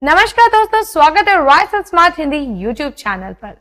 नमस्कार दोस्तों, स्वागत है rice and smart Hindi YouTube channel पर।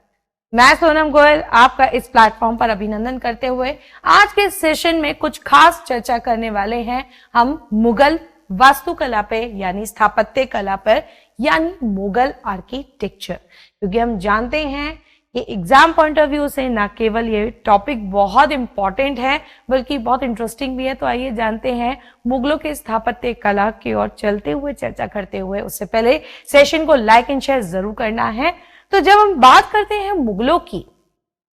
मैं सोनम गोयल आपका इस प्लेटफॉर्म पर अभिनंदन करते हुए आज के सेशन में कुछ खास चर्चा करने वाले हैं हम मुगल वास्तुकला पे यानी स्थापत्य कला पर यानी मुगल आर्किटेक्चर। क्योंकि हम जानते हैं कि एग्जाम पॉइंट ऑफ व्यू से ना केवल ये टॉपिक बहुत इंपॉर्टेंट है बल्कि बहुत इंटरेस्टिंग भी है। तो आइए जानते हैं मुगलों के स्थापत्य कला की ओर चलते हुए चर्चा करते हुए। उससे पहले सेशन को लाइक एंड शेयर जरूर करना है। तो जब हम बात करते हैं मुगलों की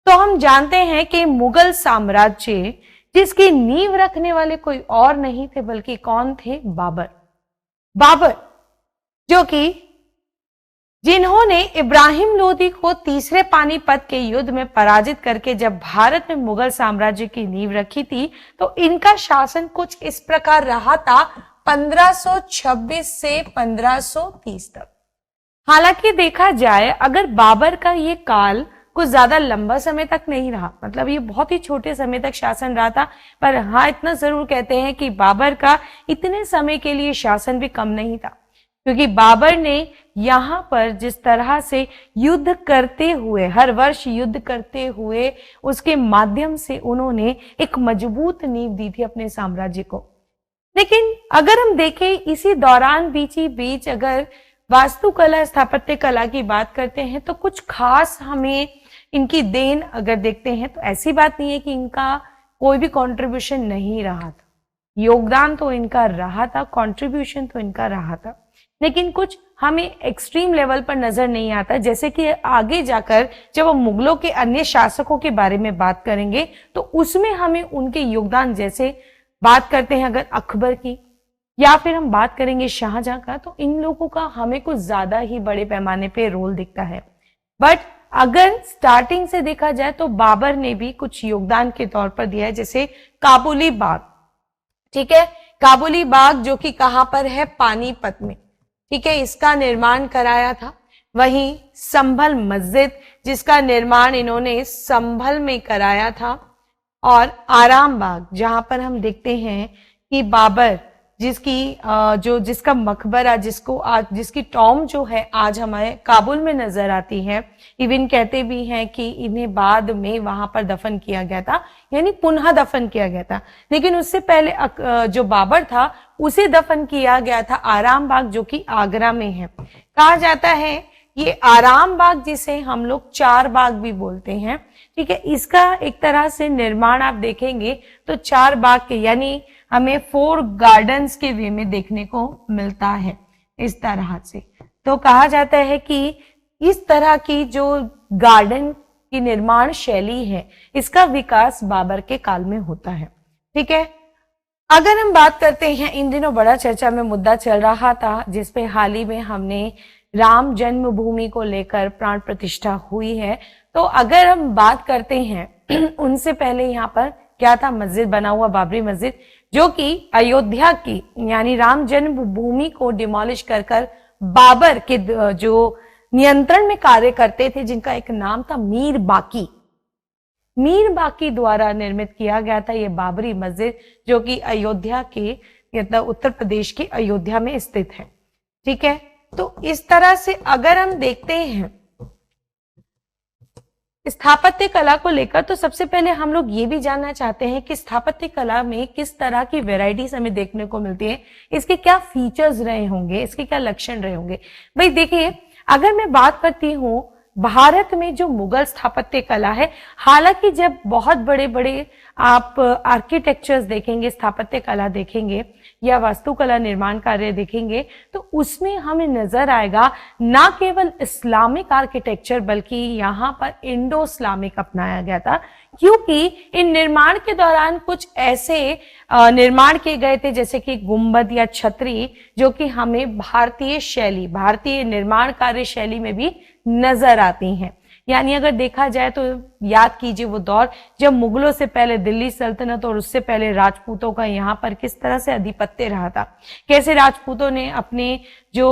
तो हम जानते हैं कि मुगल साम्राज्य जिसकी नींव रखने वाले कोई और नहीं थे बल्कि कौन थे? बाबर, जो कि जिन्होंने इब्राहिम लोदी को तीसरे पानीपत के युद्ध में पराजित करके जब भारत में मुगल साम्राज्य की नींव रखी थी तो इनका शासन कुछ इस प्रकार रहा था 1526 से 1530 तक। हालांकि देखा जाए अगर बाबर का ये काल कुछ ज्यादा लंबा समय तक नहीं रहा, मतलब ये बहुत ही छोटे समय तक शासन रहा था, पर हाँ इतना जरूर कहते हैं कि बाबर का इतने समय के लिए शासन भी कम नहीं था। क्योंकि बाबर ने यहाँ पर जिस तरह से युद्ध करते हुए, हर वर्ष युद्ध करते हुए उसके माध्यम से उन्होंने एक मजबूत नींव दी थी अपने साम्राज्य को। लेकिन अगर हम देखें इसी दौरान बीच अगर वास्तुकला स्थापत्य कला की बात करते हैं तो कुछ खास हमें इनकी देन अगर देखते हैं तो ऐसी बात नहीं है कि इनका कोई भी कंट्रीब्यूशन नहीं रहा था। योगदान तो इनका रहा था, कंट्रीब्यूशन तो इनका रहा था, लेकिन कुछ हमें एक्सट्रीम लेवल पर नजर नहीं आता। जैसे कि आगे जाकर जब हम मुगलों के अन्य शासकों के बारे में बात करेंगे तो उसमें हमें उनके योगदान, जैसे बात करते हैं अगर अकबर की या फिर हम बात करेंगे शाहजहां का, तो इन लोगों का हमें कुछ ज्यादा ही बड़े पैमाने पे रोल दिखता है। बट अगर स्टार्टिंग से देखा जाए तो बाबर ने भी कुछ योगदान के तौर पर दिया है, जैसे काबुली बाग, ठीक है, काबुली बाग जो कि कहां पर है? पानीपत में, ठीक है, इसका निर्माण कराया था। वहीं संभल मस्जिद जिसका निर्माण इन्होंने संभल में कराया था, और आराम बाग जहां पर हम देखते हैं कि बाबर जिसका मकबरा, जिसकी टॉम जो है आज हमारे काबुल में नजर आती है। इवन कहते भी हैं कि इन्हें बाद में वहां पर दफन किया गया था, यानी पुनः दफन किया गया था, लेकिन उससे पहले जो बाबर था उसे दफन किया गया था आराम बाग जो कि आगरा में है। कहा जाता है ये आराम बाग जिसे हम लोग चार बाग भी बोलते हैं, ठीक है, इसका एक तरह से निर्माण आप देखेंगे तो चार बाग के यानी हमें 4 गार्डन्स के वे में देखने को मिलता है इस तरह से। तो कहा जाता है कि इस तरह की जो गार्डन की निर्माण शैली है इसका विकास बाबर के काल में होता है, ठीक है। अगर हम बात करते हैं, इन दिनों बड़ा चर्चा में मुद्दा चल रहा था जिसपे हाल ही में हमने राम जन्मभूमि को लेकर प्राण प्रतिष्ठा हुई है। तो अगर हम बात करते हैं उनसे पहले यहाँ पर क्या था? मस्जिद बना हुआ बाबरी मस्जिद, जो कि अयोध्या की यानी राम जन्मभूमि को डिमोलिश कर बाबर के जो नियंत्रण में कार्य करते थे, जिनका एक नाम था मीर बाकी द्वारा निर्मित किया गया था ये बाबरी मस्जिद, जो कि अयोध्या के मतलब उत्तर प्रदेश की अयोध्या में स्थित है, ठीक है। तो इस तरह से अगर हम देखते हैं स्थापत्य कला को लेकर तो सबसे पहले हम लोग ये भी जानना चाहते हैं कि स्थापत्य कला में किस तरह की वैरायटीज हमें देखने को मिलती है, इसके क्या फीचर्स रहे होंगे, इसके क्या लक्षण रहे होंगे। भाई देखिए, अगर मैं बात करती हूँ भारत में जो मुगल स्थापत्य कला है, हालांकि जब बहुत बड़े बड़े आप आर्किटेक्चर्स देखेंगे, स्थापत्य कला देखेंगे या वास्तुकला निर्माण कार्य देखेंगे तो उसमें हमें नजर आएगा ना केवल इस्लामिक आर्किटेक्चर बल्कि यहाँ पर इंडो इस्लामिक अपनाया गया था। क्योंकि इन निर्माण के दौरान कुछ ऐसे निर्माण किए गए थे जैसे कि गुंबद या छतरी, जो कि हमें भारतीय निर्माण कार्य शैली में भी नजर आती हैं। यानी अगर देखा जाए तो याद कीजिए वो दौर जब मुगलों से पहले दिल्ली सल्तनत और उससे पहले राजपूतों का यहाँ पर किस तरह से आधिपत्य रहा था, कैसे राजपूतों ने अपने जो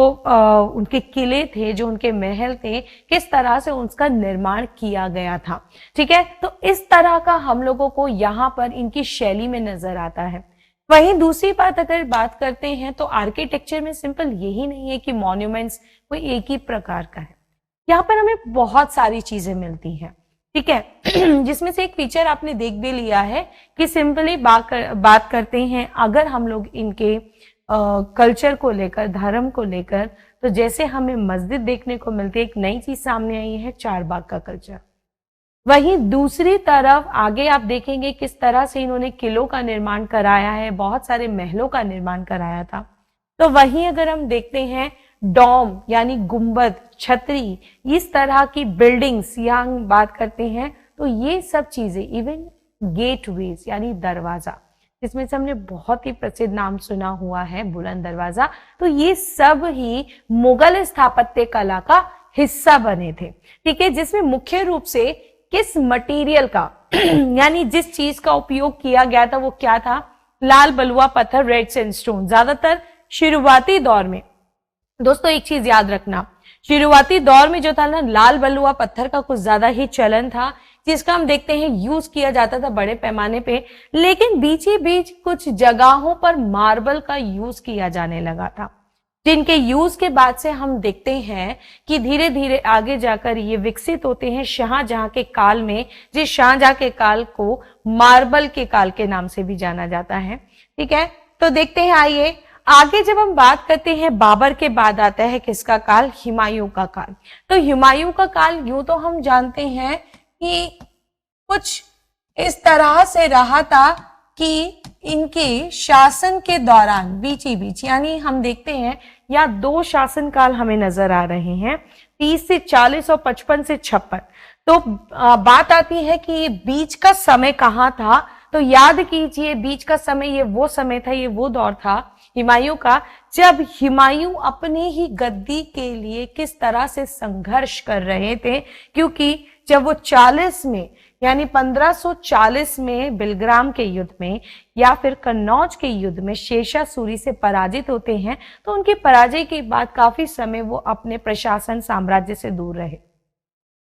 उनके किले थे, जो उनके महल थे, किस तरह से उसका निर्माण किया गया था, ठीक है। तो इस तरह का हम लोगों को यहाँ पर इनकी शैली में नजर आता है। वहीं दूसरी बात अगर बात करते हैं तो आर्किटेक्चर में सिंपल यही नहीं है कि मॉन्यूमेंट्स कोई एक ही प्रकार का है, यहाँ पर हमें बहुत सारी चीजें मिलती हैं, ठीक है। जिसमें से एक फीचर आपने देख भी लिया है कि सिंपली बात करते हैं अगर हम लोग इनके कल्चर को लेकर, धर्म को लेकर, तो जैसे हमें मस्जिद देखने को मिलती है, एक नई चीज सामने आई है चारबाग का कल्चर। वहीं दूसरी तरफ आगे आप देखेंगे किस तरह से इन्होंने किलों का निर्माण कराया है, बहुत सारे महलों का निर्माण कराया था। तो वहीं अगर हम देखते हैं डोम यानी गुंबद, छतरी, इस तरह की बिल्डिंग्स या बात करते हैं तो ये सब चीजें, इवन गेटवेज यानी दरवाजा, जिसमें से हमने बहुत ही प्रसिद्ध नाम सुना हुआ है बुलंद दरवाजा, तो ये सब ही मुगल स्थापत्य कला का हिस्सा बने थे, ठीक है। जिसमें मुख्य रूप से किस मटेरियल का यानी जिस चीज का उपयोग किया गया था वो क्या था, लाल बलुआ पत्थर, रेड सैंडस्टोन। ज्यादातर शुरुआती दौर में दोस्तों एक चीज याद रखना, शुरुआती दौर में जो था ना, लाल बलुआ पत्थर का कुछ ज्यादा ही चलन था, जिसका हम देखते हैं यूज किया जाता था बड़े पैमाने पे, लेकिन बीच बीच कुछ जगहों पर मार्बल का यूज किया जाने लगा था, जिनके यूज के बाद से हम देखते हैं कि धीरे धीरे आगे जाकर ये विकसित होते हैं शाहजहां के काल में, जिस शाहजहां के काल को मार्बल के काल के नाम से भी जाना जाता है, ठीक है। तो देखते हैं, आइए आगे जब हम बात करते हैं बाबर के बाद आता है किसका काल, हुमायूं का काल। तो हुमायूं का काल यूं तो हम जानते हैं कि कुछ इस तरह से रहा था कि इनके शासन के दौरान बीची बीच, यानी हम देखते हैं या दो शासन काल हमें नजर आ रहे हैं, 30 से 40 और 55 से 56। तो बात आती है कि ये बीच का समय कहाँ था, तो याद कीजिए बीच का समय ये वो समय था, ये वो दौर था हुमायूं का, जब हुमायूं अपने ही गद्दी के लिए किस तरह से संघर्ष कर रहे थे, क्योंकि जब वो 40 में यानी 1540 में बिलग्राम के युद्ध में या फिर कन्नौज के युद्ध में शेरशाह सूरी से पराजित होते हैं, तो उनकी पराजय के बाद काफी समय वो अपने प्रशासन साम्राज्य से दूर रहे।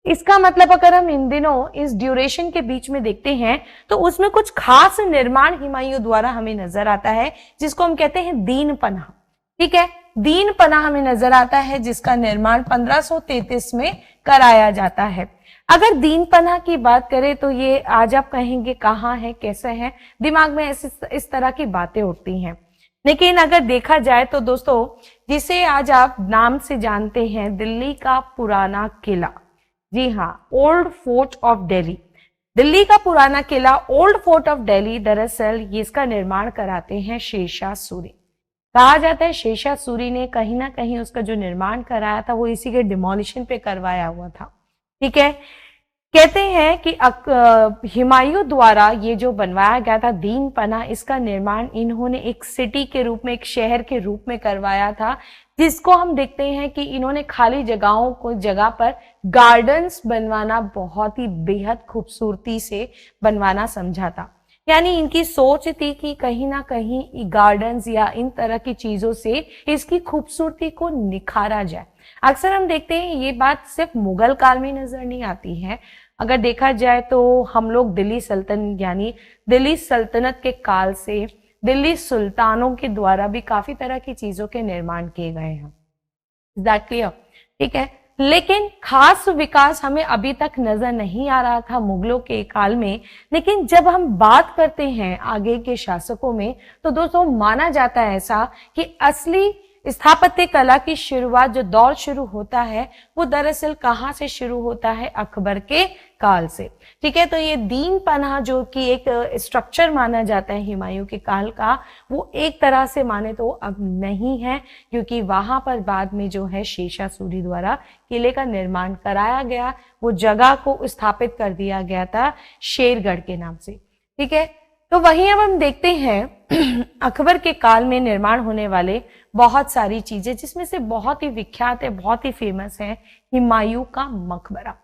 इसका मतलब अगर हम इन दिनों इस ड्यूरेशन के बीच में देखते हैं तो उसमें कुछ खास निर्माण हुमायूं द्वारा हमें नजर आता है, जिसको हम कहते हैं दीन पनाह, ठीक है। दीन पनाह हमें नजर आता है जिसका निर्माण 1533 में कराया जाता है। अगर दीन पनाह की बात करें तो ये आज आप कहेंगे कहाँ है, कैसे है, दिमाग में इस तरह की बातें उठती हैं। लेकिन अगर देखा जाए तो दोस्तों, जिसे आज आप नाम से जानते हैं दिल्ली का पुराना किला, जी हाँ, old fort of Delhi, Delhi का पुराना किला ओल्ड फोर्ट ऑफ दिल्ली, दरअसल ये इसका निर्माण कराते हैं शेरशाह सूरी। कहा जाता है शेरशाह सूरी ने कहीं ना कहीं उसका जो निर्माण कराया था वो इसी के डिमोलिशन पे करवाया हुआ था, ठीक है। कहते हैं कि हुमायूं द्वारा ये जो बनवाया गया था दीन पनाह, इसका निर्माण इन्होंने एक सिटी के रूप में, एक शहर के रूप में करवाया था, जिसको हम देखते हैं कि इन्होंने खाली जगहों को जगह पर गार्डन्स बनवाना बहुत ही बेहद खूबसूरती से बनवाना समझा था। यानी इनकी सोच थी कि कहीं ना कहीं गार्डन्स या इन तरह की चीजों से इसकी खूबसूरती को निखारा जाए। अक्सर हम देखते हैं ये बात सिर्फ मुगल काल में नजर नहीं आती है, अगर देखा जाए तो हम लोग दिल्ली सल्तनत यानी दिल्ली सल्तनत के काल से दिल्ली सुल्तानों के द्वारा भी काफी तरह की चीजों के निर्माण किए गए हैं, दैट क्लियर, ठीक है। लेकिन खास विकास हमें अभी तक नजर नहीं आ रहा था मुगलों के काल में। लेकिन जब हम बात करते हैं आगे के शासकों में तो दोस्तों माना जाता है ऐसा कि असली स्थापत्य कला की शुरुआत, जो दौर शुरू होता है वो दरअसल कहाँ से शुरू होता है, अकबर के काल से, ठीक है। तो ये दीन पनाह जो कि एक स्ट्रक्चर माना जाता है हुमायूं के काल का, वो एक तरह से माने तो अब नहीं है, क्योंकि वहां पर बाद में जो है शेरशाह सूरी द्वारा किले का निर्माण कराया गया, वो जगह को स्थापित कर दिया गया था शेरगढ़ के नाम से, ठीक है। तो वहीं अब हम देखते हैं अकबर के काल में निर्माण होने वाले बहुत सारी चीजें, जिसमें से बहुत ही विख्यात है, बहुत ही फेमस है हुमायूं का मकबरा।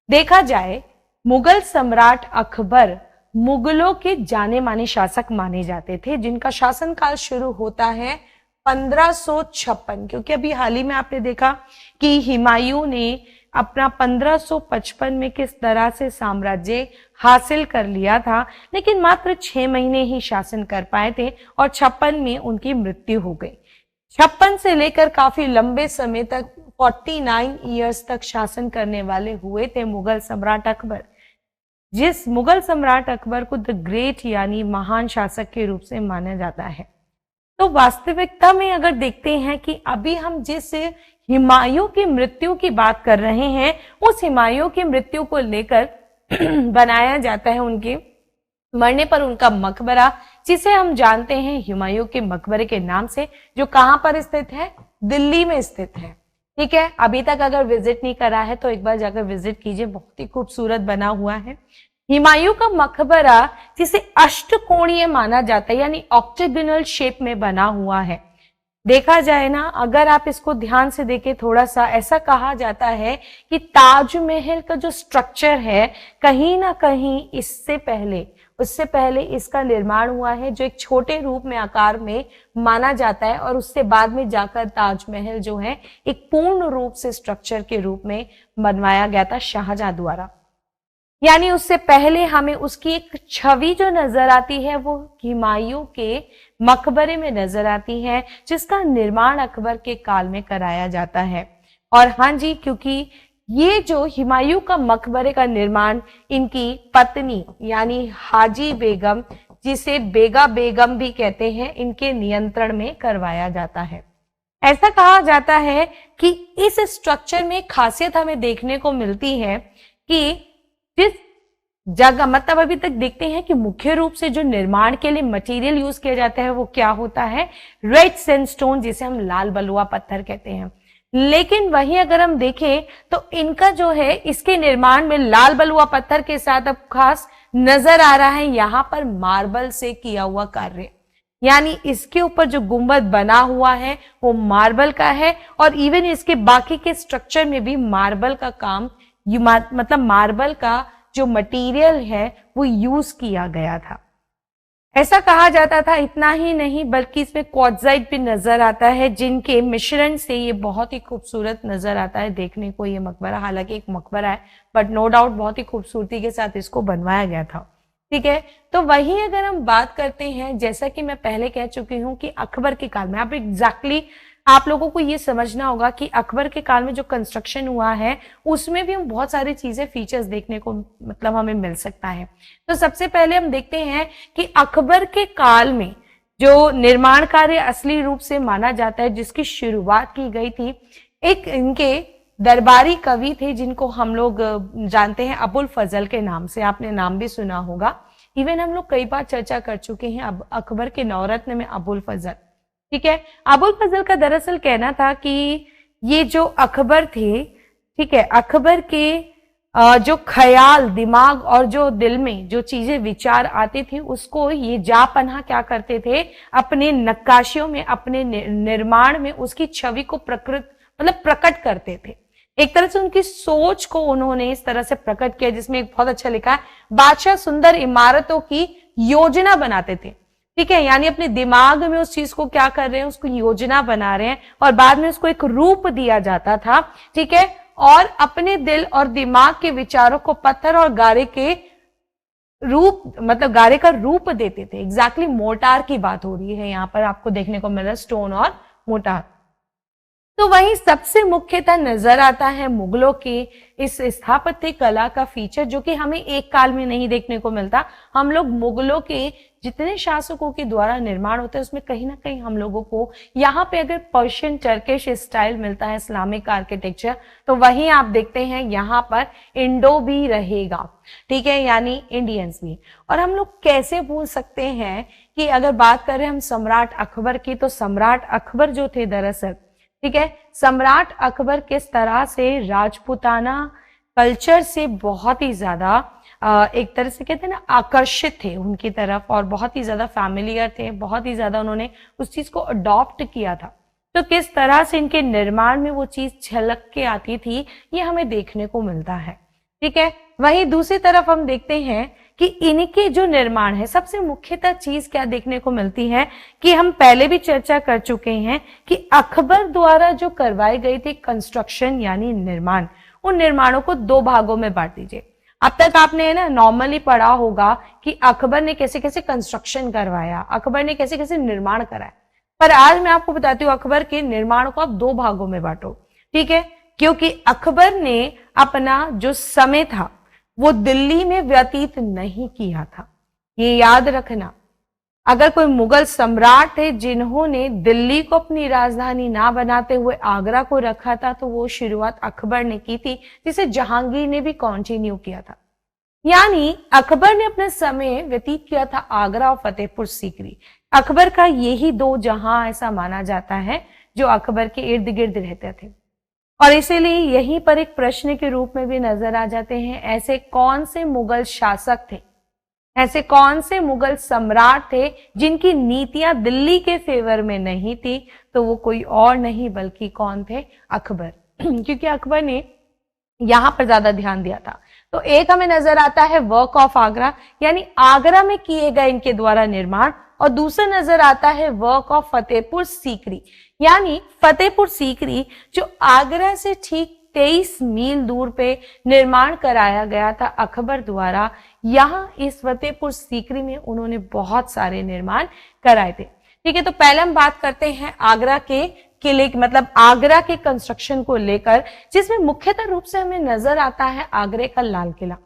देखा जाए मुगल सम्राट अकबर मुगलों के जाने माने शासक माने जाते थे, जिनका शासनकाल शुरू होता है 1556, क्योंकि अभी हाल ही में आपने देखा कि हुमायूं ने अपना 1555 में किस तरह से साम्राज्य हासिल कर लिया था, लेकिन मात्र 6 महीने ही शासन कर पाए थे और 56 में उनकी मृत्यु हो गई। 56 से लेकर काफी लंबे समय तक 49 ईयर्स तक शासन करने वाले हुए थे मुगल सम्राट अकबर, जिस मुगल सम्राट अकबर को द ग्रेट यानी महान शासक के रूप से माना जाता है। तो वास्तविकता में अगर देखते हैं कि अभी हम जिस हुमायूं की मृत्यु की बात कर रहे हैं, उस हुमायूं की मृत्यु को लेकर बनाया जाता है उनके मरने पर उनका मकबरा, जिसे हम जानते हैं हुमायूं के मकबरे के नाम से, जो कहां पर स्थित है? दिल्ली में स्थित है। ठीक है, अभी तक अगर विजिट नहीं करा है तो एक बार जाकर विजिट कीजिए, बहुत ही खूबसूरत बना हुआ है। हुमायूं का मकबरा जिसे अष्टकोणीय माना जाता है, यानी ऑक्टेगोनल शेप में बना हुआ है। देखा जाए ना, अगर आप इसको ध्यान से देखें थोड़ा सा, ऐसा कहा जाता है कि ताजमहल का जो स्ट्रक्चर है कहीं ना कहीं उससे पहले इसका निर्माण हुआ है, जो एक छोटे रूप में आकार में माना जाता है, और उससे बाद में जाकर ताजमहल जो है एक पूर्ण रूप से स्ट्रक्चर के रूप में बनवाया गया था शाहजहां द्वारा। यानी उससे पहले हमें उसकी एक छवि जो नजर आती है वो हुमायूं के मकबरे में नजर आती है, जिसका निर्माण अकबर के काल में कराया जाता है। और हाँ जी, क्योंकि ये जो हुमायूं का मकबरे का निर्माण इनकी पत्नी यानी हाजी बेगम, जिसे बेगा बेगम भी कहते हैं, इनके नियंत्रण में करवाया जाता है। ऐसा कहा जाता है कि इस स्ट्रक्चर में खासियत हमें देखने को मिलती है कि जिस जगह, मतलब अभी तक देखते हैं कि मुख्य रूप से जो निर्माण के लिए मटेरियल यूज किया जाता है वो क्या होता है? रेड सैंडस्टोन, जिसे हम लाल बलुआ पत्थर कहते हैं। लेकिन वहीं अगर हम देखें तो इनका जो है इसके निर्माण में लाल बलुआ पत्थर के साथ अब खास नजर आ रहा है यहाँ पर मार्बल से किया हुआ कार्य, यानी इसके ऊपर जो गुंबद बना हुआ है वो मार्बल का है, और इवन इसके बाकी के स्ट्रक्चर में भी मार्बल का काम, मतलब मार्बल का जो मटेरियल है वो यूज किया गया था। ऐसा कहा जाता था। इतना ही नहीं बल्कि इसमें क्वार्ट्जाइट भी नजर आता है, जिनके मिश्रण से ये बहुत ही खूबसूरत नजर आता है देखने को ये मकबरा। हालांकि एक मकबरा है बट नो डाउट बहुत ही खूबसूरती के साथ इसको बनवाया गया था। ठीक है, तो वहीं अगर हम बात करते हैं, जैसा कि मैं पहले कह चुकी हूं कि अकबर के काल में, आप लोगों को ये समझना होगा कि अकबर के काल में जो कंस्ट्रक्शन हुआ है उसमें भी हम बहुत सारी चीजें, फीचर्स देखने को मतलब हमें मिल सकता है। तो सबसे पहले हम देखते हैं कि अकबर के काल में जो निर्माण कार्य असली रूप से माना जाता है, जिसकी शुरुआत की गई थी, एक इनके दरबारी कवि थे जिनको हम लोग जानते हैं अबुल फजल के नाम से, आपने नाम भी सुना होगा। इवन हम लोग कई बार चर्चा कर चुके हैं अब अकबर के नवरत्न में अबुल फजल। ठीक है, अबुल फजल का दरअसल कहना था कि ये जो अकबर थे, ठीक है, अकबर के जो ख्याल, दिमाग और जो दिल में जो चीजें विचार आती थी उसको ये जापनाह क्या करते थे, अपने नक्काशियों में, अपने निर्माण में उसकी छवि को प्रकट करते थे। एक तरह से उनकी सोच को उन्होंने इस तरह से प्रकट किया, जिसमें एक बहुत अच्छा लिखा है, बादशाह सुंदर इमारतों की योजना बनाते थे। ठीक है, यानी अपने दिमाग में उस चीज को क्या कर रहे हैं, उसको योजना बना रहे हैं और बाद में उसको एक रूप दिया जाता था। ठीक है, और अपने दिल और दिमाग के विचारों को पत्थर और गारे के रूप, मतलब गारे का रूप देते थे। एग्जैक्टली मोर्टार की बात हो रही है यहाँ पर, आपको देखने को मिल रहा है स्टोन और मोर्टार। तो वहीं सबसे मुख्यतः नजर आता है मुगलों की इस स्थापत्य कला का फीचर, जो कि हमें एक काल में नहीं देखने को मिलता। हम लोग मुगलों के जितने शासकों के द्वारा निर्माण होते हैं उसमें कहीं ना कहीं हम लोगों को यहाँ पे अगर पर्शियन टर्किश स्टाइल मिलता है, इस्लामिक आर्किटेक्चर, तो वहीं आप देखते हैं यहाँ पर इंडो भी रहेगा। ठीक है, यानी इंडियंस भी। और हम लोग कैसे भूल सकते हैं कि अगर बात करें हम सम्राट अकबर की, तो सम्राट अकबर जो थे दरअसल, ठीक है, सम्राट अकबर किस तरह से राजपूताना कल्चर से बहुत ही ज्यादा एक तरह से कहते हैं ना आकर्षित थे उनकी तरफ, और बहुत ही ज्यादा फैमिलियर थे, बहुत ही ज्यादा उन्होंने उस चीज को अडॉप्ट किया था। तो किस तरह से इनके निर्माण में वो चीज झलक के आती थी, ये हमें देखने को मिलता है। ठीक है, वहीं दूसरी तरफ हम देखते हैं कि इनके जो निर्माण है, सबसे मुख्यतः चीज क्या देखने को मिलती है कि हम पहले भी चर्चा कर चुके हैं कि अकबर द्वारा जो करवाई गई थी कंस्ट्रक्शन यानी निर्माण, उन निर्माणों को दो भागों में बांट दीजिए। अब तक आपने ना नॉर्मली पढ़ा होगा कि अकबर ने कैसे कैसे कंस्ट्रक्शन करवाया, अकबर ने कैसे कैसे निर्माण कराया, पर आज मैं आपको बताती हूँ अकबर के निर्माण को आप दो भागों में बांटो, ठीक है। क्योंकि अकबर ने अपना जो समय था वो दिल्ली में व्यतीत नहीं किया था, ये याद रखना। अगर कोई मुगल सम्राट थे जिन्होंने दिल्ली को अपनी राजधानी ना बनाते हुए आगरा को रखा था, तो वो शुरुआत अकबर ने की थी, जिसे जहांगीर ने भी कंटिन्यू किया था। यानी अकबर ने अपना समय व्यतीत किया था आगरा और फतेहपुर सीकरी। अकबर का यही दो जहां ऐसा माना जाता है जो अकबर के इर्द गिर्द रहते थे, और इसीलिए यहीं पर एक प्रश्न के रूप में भी नजर आ जाते हैं, ऐसे कौन से मुगल शासक थे, ऐसे कौन से मुगल सम्राट थे जिनकी नीतियां दिल्ली के फेवर में नहीं थी, तो वो कोई और नहीं बल्कि कौन थे, अकबर। क्योंकि अकबर ने यहां पर ज्यादा ध्यान दिया था। तो एक हमें नजर आता है वर्क ऑफ आगरा, यानी आगरा में किए गए इनके द्वारा निर्माण, और दूसरा नजर आता है वर्क ऑफ फतेहपुर सीकरी, यानी फतेहपुर सीकरी जो आगरा से ठीक 23 मील दूर पे निर्माण कराया गया था अकबर द्वारा। यहाँ इस फतेहपुर सीकरी में उन्होंने बहुत सारे निर्माण कराए थे, ठीक है। तो पहले हम बात करते हैं आगरा के किले, मतलब आगरा के कंस्ट्रक्शन को लेकर, जिसमें मुख्यतः रूप से हमें नजर आता है आगरे का लाल किला।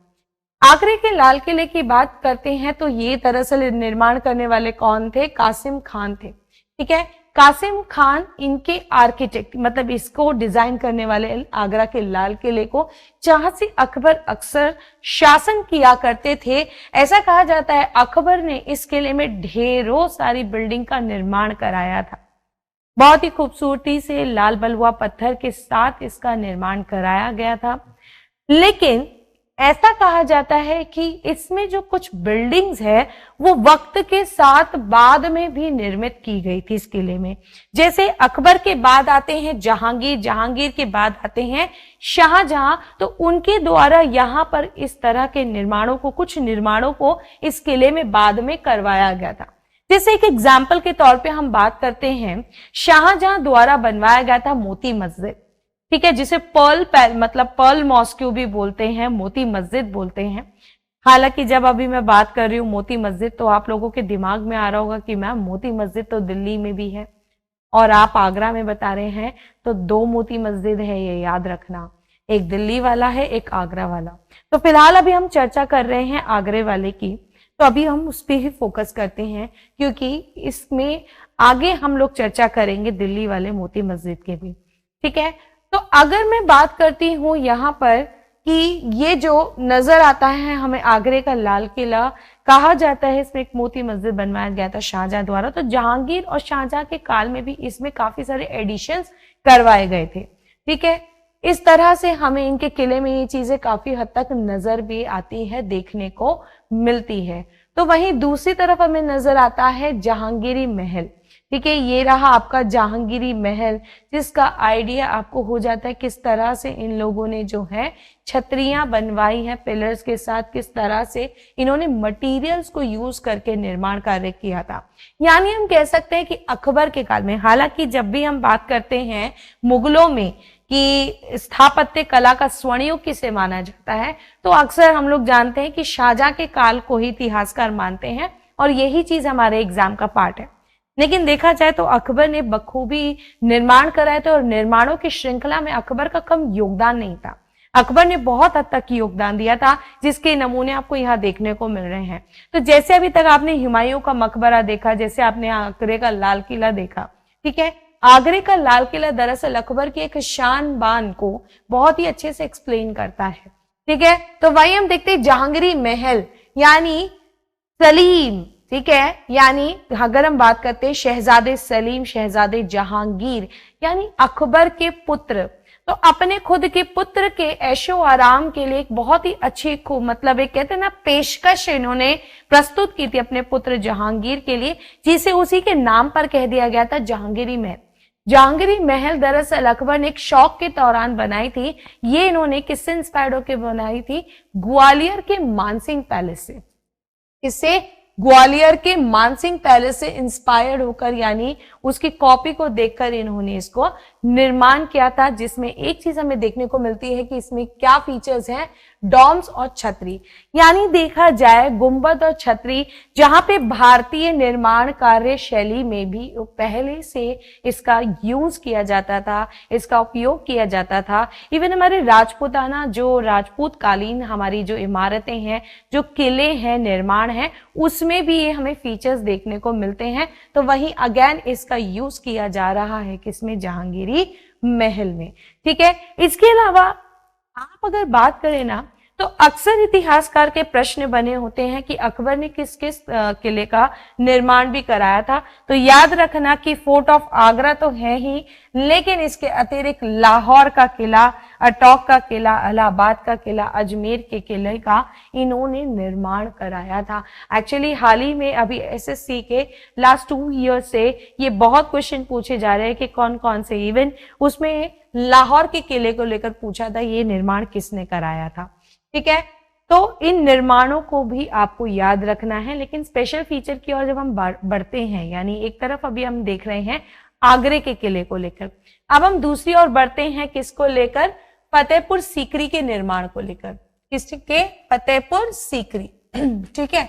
आगरे के लाल किले की बात करते हैं तो ये दरअसल निर्माण करने वाले कौन थे, कासिम खान थे, ठीक है। कासिम खान इनके आर्किटेक्ट, मतलब इसको डिजाइन करने वाले आगरा के लाल किले को, जहां से अकबर अक्सर शासन किया करते थे। ऐसा कहा जाता है अकबर ने इस किले में ढेरों सारी बिल्डिंग का निर्माण कराया था। बहुत ही खूबसूरती से लाल बलुआ पत्थर के साथ इसका निर्माण कराया गया था। लेकिन ऐसा कहा जाता है कि इसमें जो कुछ बिल्डिंग्स है वो वक्त के साथ बाद में भी निर्मित की गई थी इस किले में। जैसे अकबर के बाद आते हैं जहांगीर, जहांगीर के बाद आते हैं शाहजहां, तो उनके द्वारा यहाँ पर इस तरह के निर्माणों को, कुछ निर्माणों को इस किले में बाद में करवाया गया था। जैसे एक एग्जाम्पल के तौर पे हम बात करते हैं, शाहजहां द्वारा बनवाया गया था मोती मस्जिद, ठीक है, जिसे पर्ल मॉस्क्यू भी बोलते हैं, मोती मस्जिद बोलते हैं। हालांकि जब अभी मैं बात कर रही हूँ मोती मस्जिद, तो आप लोगों के दिमाग में आ रहा होगा कि मैम मोती मस्जिद तो दिल्ली में भी है और आप आगरा में बता रहे हैं, तो दो मोती मस्जिद है, ये याद रखना, एक दिल्ली वाला है, एक आगरा वाला। तो फिलहाल अभी हम चर्चा कर रहे हैं आगरे वाले की, तो अभी हम उस पर ही फोकस करते हैं, क्योंकि इसमें आगे हम लोग चर्चा करेंगे दिल्ली वाले मोती मस्जिद के भी, ठीक है। तो अगर मैं बात करती हूँ यहाँ पर कि ये जो नजर आता है हमें आगरे का लाल किला, कहा जाता है इसमें एक मोती मस्जिद बनवाया गया था शाहजहां द्वारा। तो जहांगीर और शाहजहां के काल में भी इसमें काफी सारे एडिशंस करवाए गए थे, ठीक है। इस तरह से हमें इनके किले में ये चीजें काफी हद तक नजर भी आती है, देखने को मिलती है। तो वहीं दूसरी तरफ हमें नजर आता है जहांगीरी महल, ठीक है। ये रहा आपका जहांगीरी महल, जिसका आइडिया आपको हो जाता है किस तरह से इन लोगों ने जो है छतरियां बनवाई हैं पिलर्स के साथ, किस तरह से इन्होंने मटेरियल्स को यूज करके निर्माण कार्य किया था। यानी हम कह सकते हैं कि अकबर के काल में, हालांकि जब भी हम बात करते हैं मुगलों में कि स्थापत्य कला का स्वर्णयुग किसे माना जाता है, तो अक्सर हम लोग जानते हैं कि शाहजहां के काल को ही इतिहासकार मानते हैं, और यही चीज हमारे एग्जाम का पार्ट है। लेकिन देखा जाए तो अकबर ने बखूबी निर्माण कराए थे, और निर्माणों की श्रृंखला में अकबर का कम योगदान नहीं था। अकबर ने बहुत हद तक योगदान दिया था, जिसके नमूने आपको यहाँ देखने को मिल रहे हैं। तो जैसे अभी तक आपने हुमायूं का मकबरा देखा, जैसे आपने आगरे का लाल किला देखा, ठीक है। आगरे का लाल किला दरअसल अकबर की एक शान बान को बहुत ही अच्छे से एक्सप्लेन करता है, ठीक है। तो वही हम देखते हैं जहांगीरी महल, यानी सलीम, ठीक है, यानी अगर हम बात करते हैं शहजादे सलीम, शहजादे जहांगीर, यानी अकबर के पुत्र, तो अपने खुद के पुत्र के ऐशो आराम के लिए एक बहुत ही अच्छी मतलब एक कहते हैं ना पेशकश इन्होंने प्रस्तुत की थी अपने पुत्र जहांगीर के लिए, जिसे उसी के नाम पर कह दिया गया था जहांगीरी महल। जहांगीरी महल दरअसल अकबर ने एक शौक के दौरान बनाई थी। ये इन्होंने किससे इंस्पायर्ड होकर बनाई थी? ग्वालियर के मानसिंह पैलेस से। इससे ग्वालियर के मानसिंह पैलेस से इंस्पायर्ड होकर, यानी उसकी कॉपी को देखकर इन्होंने इसको निर्माण किया था। जिसमें एक चीज हमें देखने को मिलती है कि इसमें क्या फीचर्स हैं, डॉम्स और छतरी, यानी देखा जाए गुंबद और छतरी, जहां पे भारतीय निर्माण कार्य शैली में भी पहले से इसका यूज किया जाता था, इसका उपयोग किया जाता था। इवन हमारे राजपूताना जो राजपूत कालीन हमारी जो इमारतें हैं, जो किले हैं, निर्माण है, उसमें भी ये हमें फीचर्स देखने को मिलते हैं। तो वहीं अगेन इसका यूज किया जा रहा है किसमें, जहांगीरी महल में। ठीक है, इसके अलावा आप अगर बात करें ना, तो अक्सर इतिहासकार के प्रश्न बने होते हैं कि अकबर ने किस किस किले का निर्माण भी कराया था। तो याद रखना कि फोर्ट ऑफ आगरा तो है ही, लेकिन इसके अतिरिक्त लाहौर का किला, अटोक का किला, इलाहाबाद का किला, अजमेर के किले का इन्होंने निर्माण कराया था। एक्चुअली हाल ही में अभी एसएससी के लास्ट 2 ईयर से ये बहुत क्वेश्चन पूछे जा रहे हैं कि कौन कौन से, इवन उसमें लाहौर के किले को लेकर पूछा था ये निर्माण किसने कराया था। ठीक है, तो इन निर्माणों को भी आपको याद रखना है। लेकिन स्पेशल फीचर की ओर जब हम बढ़ते हैं, यानी एक तरफ अभी हम देख रहे हैं आगरे के किले को लेकर, अब हम दूसरी ओर बढ़ते हैं किसको लेकर, फतेहपुर सीकरी के निर्माण को लेकर। किसके, फतेहपुर सीकरी। ठीक है,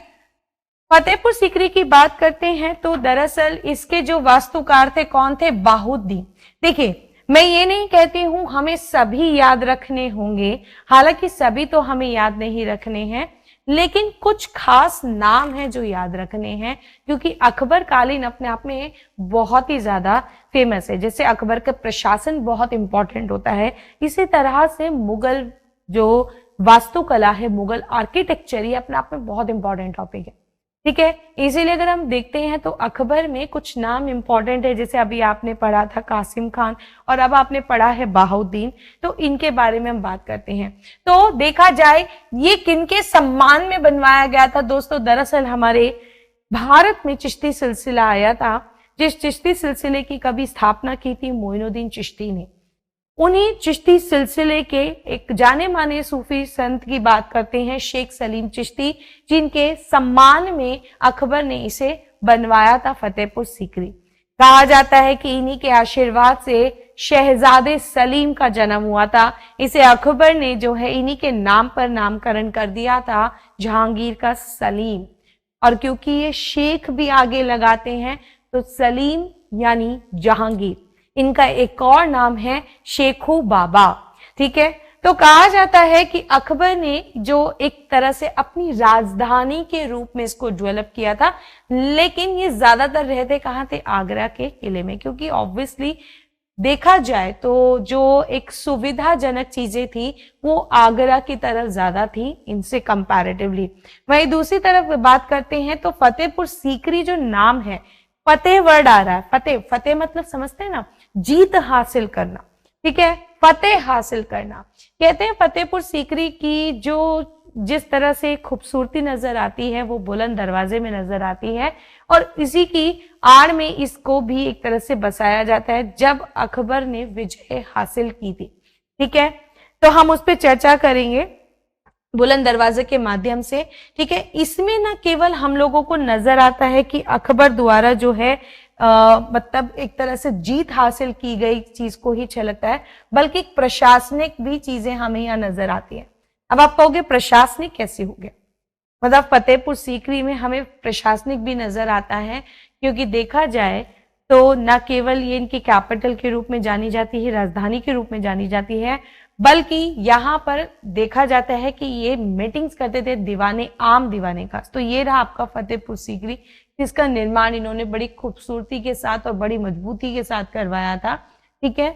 फतेहपुर सीकरी की बात करते हैं तो दरअसल इसके जो वास्तुकार थे कौन थे, बाहुद्दीन। देखिए, मैं ये नहीं कहती हूं हमें सभी याद रखने होंगे, हालांकि सभी तो हमें याद नहीं रखने हैं, लेकिन कुछ खास नाम हैं जो याद रखने हैं, क्योंकि अकबर कालीन अपने आप में बहुत ही ज्यादा फेमस है। जैसे अकबर का प्रशासन बहुत इंपॉर्टेंट होता है, इसी तरह से मुगल जो वास्तुकला है, मुगल आर्किटेक्चर, ये अपने आप में बहुत इंपॉर्टेंट टॉपिक है। ठीक है, इसीलिए अगर हम देखते हैं तो अकबर में कुछ नाम इंपॉर्टेंट है, जैसे अभी आपने पढ़ा था कासिम खान और अब आपने पढ़ा है बाहुद्दीन, तो इनके बारे में हम बात करते हैं। तो देखा जाए ये किनके सम्मान में बनवाया गया था दोस्तों, दरअसल हमारे भारत में चिश्ती सिलसिला आया था, जिस चिश्ती सिलसिले की कभी स्थापना की थी मोइनुद्दीन चिश्ती ने। उन्हीं चिश्ती सिलसिले के एक जाने माने सूफी संत की बात करते हैं, शेख सलीम चिश्ती, जिनके सम्मान में अकबर ने इसे बनवाया था फतेहपुर सीकरी। कहा जाता है कि इन्हीं के आशीर्वाद से शहजादे सलीम का जन्म हुआ था। इसे अकबर ने जो है इन्हीं के नाम पर नामकरण कर दिया था, जहांगीर का सलीम। और क्योंकि ये शेख भी आगे लगाते हैं तो सलीम यानी जहांगीर, इनका एक और नाम है शेखू बाबा। ठीक है, तो कहा जाता है कि अकबर ने जो एक तरह से अपनी राजधानी के रूप में इसको डेवलप किया था, लेकिन ये ज्यादातर रहते कहाँ थे, आगरा के किले में, क्योंकि ऑब्वियसली देखा जाए तो जो एक सुविधाजनक चीजें थी वो आगरा की तरफ ज्यादा थी इनसे कंपैरेटिवली। वहीं दूसरी तरफ बात करते हैं तो फतेहपुर सीकरी जो नाम है, फतेह वर्ड आ रहा है, फतेह, फतेह मतलब समझते हैं ना, जीत हासिल करना। ठीक है, फतेह हासिल करना। कहते हैं फतेहपुर सीकरी की जो जिस तरह से खूबसूरती नजर आती है वो बुलंद दरवाजे में नजर आती है, और इसी की आड़ में इसको भी एक तरह से बसाया जाता है जब अकबर ने विजय हासिल की थी। ठीक है, तो हम उस पर चर्चा करेंगे बुलंद दरवाजे के माध्यम से। ठीक है, इसमें न केवल हम लोगों को नजर आता है कि अकबर द्वारा जो है मतलब एक तरह से जीत हासिल की गई चीज को ही छलकता है, बल्कि प्रशासनिक भी चीजें हमें यहाँ नजर आती है। अब आप कहोगे प्रशासनिक कैसे हो गया, मतलब फतेहपुर सीकरी में हमें प्रशासनिक भी नजर आता है, क्योंकि देखा जाए तो न केवल ये इनकी कैपिटल के रूप में जानी जाती है, राजधानी के रूप में जानी जाती है, बल्कि यहाँ पर देखा जाता है कि ये मीटिंग्स करते थे दीवाने आम, दीवाने खास। तो ये रहा आपका फतेहपुर सीकरी, जिसका निर्माण इन्होंने बड़ी खूबसूरती के साथ और बड़ी मजबूती के साथ करवाया था। ठीक है,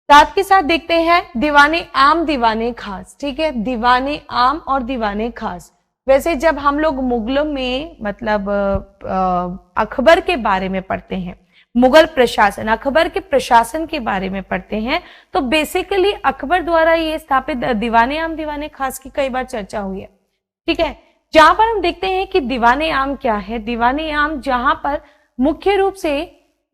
साथ के साथ देखते हैं दीवाने आम, दीवाने खास। ठीक है, दीवाने आम और दीवाने खास। वैसे जब हम लोग मुगलों में मतलब अकबर के बारे में पढ़ते हैं, मुगल प्रशासन, अकबर के प्रशासन के बारे में पढ़ते हैं, तो बेसिकली अकबर द्वारा ये स्थापित दीवाने आम, दीवाने खास की कई बार चर्चा हुई है। ठीक है, जहां पर हम देखते हैं कि दीवाने आम क्या है, दीवाने आम जहां पर मुख्य रूप से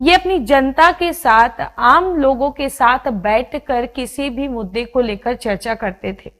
ये अपनी जनता के साथ, आम लोगों के साथ बैठकर किसी भी मुद्दे को लेकर चर्चा करते थे।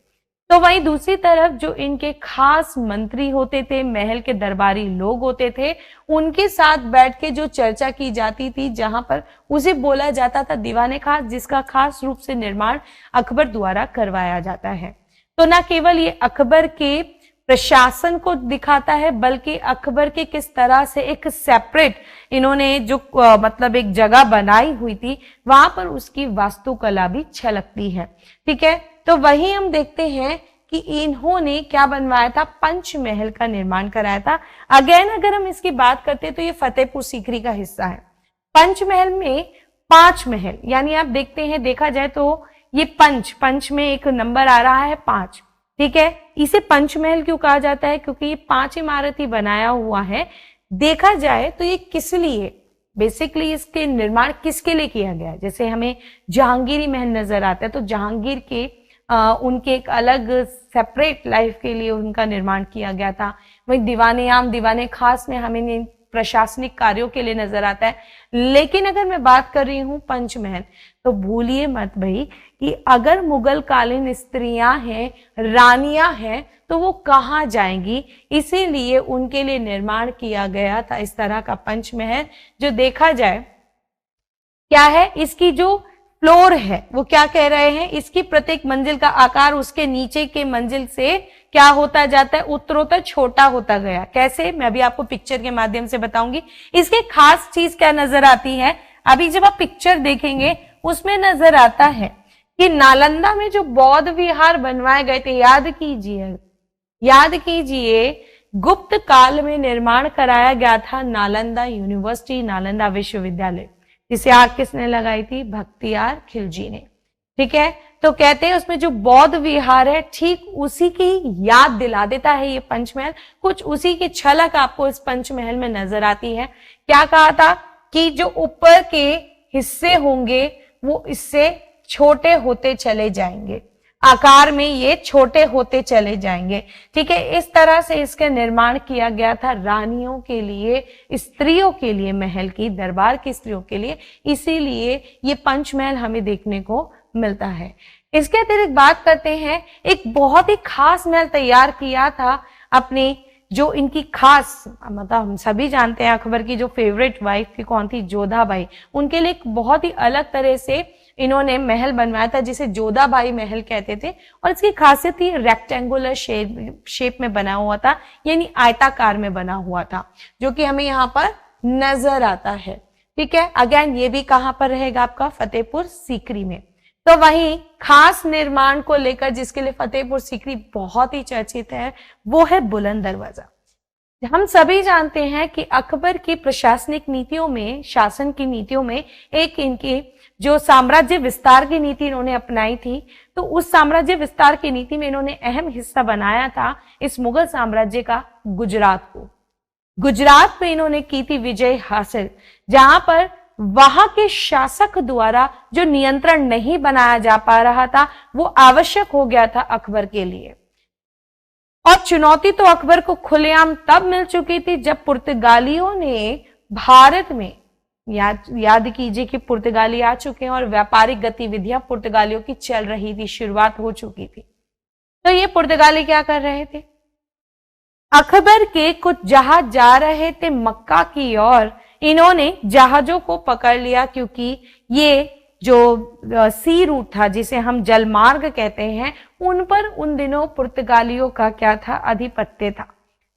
तो वहीं दूसरी तरफ जो इनके खास मंत्री होते थे, महल के दरबारी लोग होते थे, उनके साथ बैठ के जो चर्चा की जाती थी, जहां पर उसे बोला जाता था दीवाने खास, जिसका खास रूप से निर्माण अकबर द्वारा करवाया जाता है। तो ना केवल ये अकबर के प्रशासन को दिखाता है, बल्कि अकबर के किस तरह से एक सेपरेट इन्होंने जो मतलब एक जगह बनाई हुई थी, वहां पर उसकी वास्तुकला भी छलकती है। ठीक है, तो वही हम देखते हैं कि इन्होंने क्या बनवाया था, पंचमहल का निर्माण कराया था। अगेन अगर हम इसकी बात करते हैं तो ये फतेहपुर सीकरी का हिस्सा है। पंचमहल में 5 महल, यानी आप देखते हैं, देखा जाए तो ये पंच में एक नंबर आ रहा है 5। ठीक है, इसे पंचमहल क्यों कहा जाता है, क्योंकि ये 5 इमारत ही बनाया हुआ है। देखा जाए तो ये किस लिए, बेसिकली इसके निर्माण किसके लिए किया गया है। जैसे हमें जहांगीरी महल नजर आता है, तो जहांगीर के उनके एक अलग सेपरेट लाइफ के लिए उनका निर्माण किया गया था। वही दीवाने आम, दीवाने खास में हमें प्रशासनिक कार्यों के लिए नजर आता है। लेकिन अगर मैं बात कर रही हूं पंचमहल, तो भूलिए मत भाई कि अगर मुगल कालीन स्त्रियां हैं, रानियां हैं, तो वो कहाँ जाएंगी, इसीलिए उनके लिए निर्माण किया गया था इस तरह का पंचमहल। जो देखा जाए क्या है, इसकी जो फ्लोर है वो क्या कह रहे हैं, इसकी प्रत्येक मंजिल का आकार उसके नीचे के मंजिल से क्या होता जाता है, उत्तरोत्तर छोटा होता गया। कैसे, मैं अभी आपको पिक्चर के माध्यम से बताऊंगी। इसके खास चीज क्या नजर आती है, अभी जब आप पिक्चर देखेंगे उसमें नजर आता है कि नालंदा में जो बौद्ध विहार बनवाए गए थे, याद कीजिए गुप्त काल में निर्माण कराया गया था नालंदा यूनिवर्सिटी, नालंदा विश्वविद्यालय, जिसे आग किसने लगाई थी, भक्तियार खिलजी ने। ठीक है, तो कहते हैं उसमें जो बौद्ध विहार है, ठीक उसी की याद दिला देता है ये पंचमहल। कुछ उसी की झलक आपको इस पंचमहल में नजर आती है। क्या कहा था कि जो ऊपर के हिस्से होंगे वो इससे छोटे होते चले जाएंगे, आकार में ये छोटे होते चले जाएंगे। ठीक है, इस तरह से इसका निर्माण किया गया था रानियों के लिए, स्त्रियों के लिए, महल की, दरबार की स्त्रियों के लिए। इसीलिए ये पंचमहल हमें देखने को मिलता है। इसके अतिरिक्त बात करते हैं, एक बहुत ही खास महल तैयार किया था अपने, जो इनकी खास, मतलब हम सभी जानते हैं अकबर की जो फेवरेट वाइफ थी कौन थी, जोधाबाई। उनके लिए एक बहुत ही अलग तरह से इन्होंने महल बनवाया था, जिसे जोधाबाई महल कहते थे। और इसकी खासियत थी रेक्टेंगुलर शेप में बना हुआ था, यानी आयताकार में बना हुआ था, जो कि हमें यहाँ पर नजर आता है। ठीक है, अगेन ये भी कहाँ पर रहेगा आपका, फतेहपुर सीकरी में। तो वहीं खास निर्माण को लेकर जिसके लिए फतेहपुर सीकरी बहुत ही चर्चित है, वो है बुलंद दरवाजा। हम सभी जानते हैं कि अकबर की प्रशासनिक नीतियों में, शासन की नीतियों में, एक इनकी जो साम्राज्य विस्तार की नीति इन्होंने अपनाई थी, तो उस साम्राज्य विस्तार की नीति में इन्होंने अहम हिस्सा बनाया था इस मुगल साम्राज्य का गुजरात को। गुजरात पे इन्होंने की थी विजय हासिल, जहां पर वहां के शासक द्वारा जो नियंत्रण नहीं बनाया जा पा रहा था, वो आवश्यक हो गया था अकबर के लिए। और चुनौती तो अकबर को खुलेआम तब मिल चुकी थी जब पुर्तगालियों ने भारत में, याद कीजिए कि पुर्तगाली आ चुके हैं और व्यापारिक गतिविधियां पुर्तगालियों की चल रही थी, शुरुआत हो चुकी थी। तो ये पुर्तगाली क्या कर रहे थे, अकबर के कुछ जहाज जा रहे थे मक्का की ओर, इन्होंने जहाजों को पकड़ लिया, क्योंकि ये जो सी रूट था जिसे हम जलमार्ग कहते हैं, उन पर उन दिनों पुर्तगालियों का क्या था, आधिपत्य था।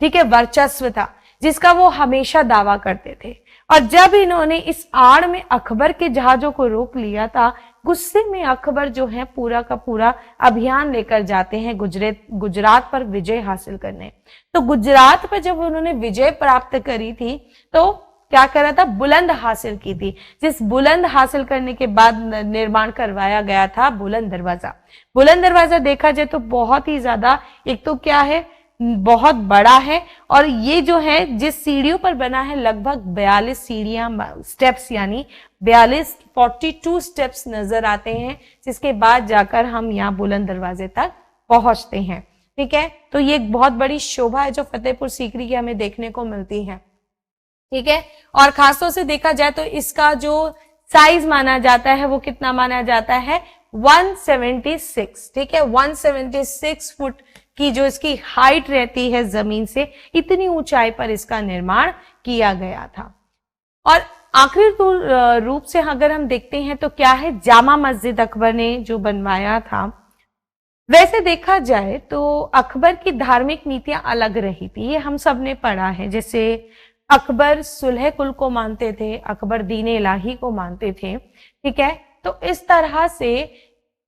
ठीक है, वर्चस्व था, जिसका वो हमेशा दावा करते थे। और जब इन्होंने इस आड़ में अकबर के जहाजों को रोक लिया था, गुस्से में अकबर जो है पूरा का पूरा अभियान लेकर जाते हैं गुजरात पर विजय हासिल करने। तो गुजरात पर जब उन्होंने विजय प्राप्त करी थी, तो क्या करा था, बुलंद हासिल की थी, जिस बुलंद हासिल करने के बाद निर्माण करवाया गया था बुलंद दरवाजा। बुलंद दरवाजा देखा जाए तो बहुत ही ज्यादा, एक तो क्या है, बहुत बड़ा है, और ये जो है जिस सीढ़ियों पर बना है लगभग 42 सीढ़ियां, स्टेप्स, यानी 42 स्टेप्स नजर आते हैं, जिसके बाद जाकर हम यहाँ बुलंद दरवाजे तक पहुंचते हैं। ठीक है, तो ये एक बहुत बड़ी शोभा है जो फतेहपुर सीकरी की हमें देखने को मिलती है। ठीक है, और खासतौर से देखा जाए तो इसका जो साइज माना जाता है वो कितना माना जाता है, 176। ठीक है, 176 फुट की जो इसकी हाइट रहती है जमीन से, इतनी ऊंचाई पर इसका निर्माण किया गया था। और आखिरी रूप से अगर हम देखते हैं तो क्या है, जामा मस्जिद अकबर ने जो बनवाया था, वैसे देखा जाए तो अकबर की धार्मिक नीतियां अलग रही थी, ये हम सब ने पढ़ा है। जैसे अकबर सुलह कुल को मानते थे, अकबर दीन इलाही को मानते थे, ठीक है। तो इस तरह से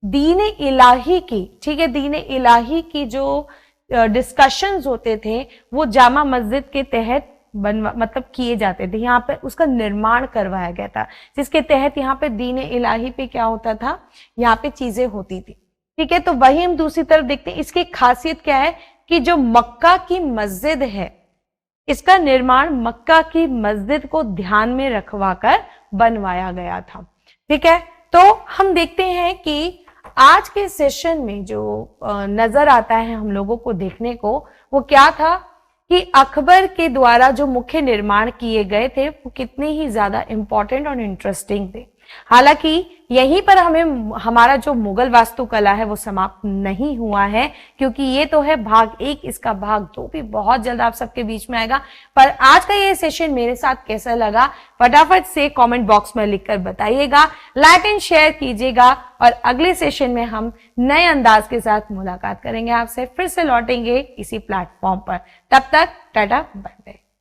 दीन इलाही की, ठीक है, दीन इलाही की जो डिस्कशंस होते थे वो जामा मस्जिद के तहत मतलब किए जाते थे। यहाँ पे उसका निर्माण करवाया गया था, जिसके तहत यहाँ पे दीन इलाही पे क्या होता था, यहाँ पे चीजें होती थी, ठीक है। तो वही हम दूसरी तरफ देखते हैं, इसकी खासियत क्या है कि जो मक्का की मस्जिद है, इसका निर्माण मक्का की मस्जिद को ध्यान में रखवाकर बनवाया गया था, ठीक है। तो हम देखते हैं कि आज के सेशन में जो नजर आता है हम लोगों को देखने को, वो क्या था कि अकबर के द्वारा जो मुख्य निर्माण किए गए थे वो कितने ही ज्यादा इंपॉर्टेंट और इंटरेस्टिंग थे। हालांकि यहीं पर हमें हमारा जो मुगल वास्तुकला है वो समाप्त नहीं हुआ है, क्योंकि ये तो है भाग 1, इसका भाग 2 भी बहुत जल्द आप सबके बीच में आएगा। पर आज का ये सेशन मेरे साथ कैसा लगा फटाफट से कमेंट बॉक्स में लिखकर बताइएगा, लाइक एंड शेयर कीजिएगा, और अगले सेशन में हम नए अंदाज के साथ मुलाकात करेंगे, आपसे फिर से लौटेंगे इसी प्लेटफॉर्म पर। तब तक टाटा बाय बाय।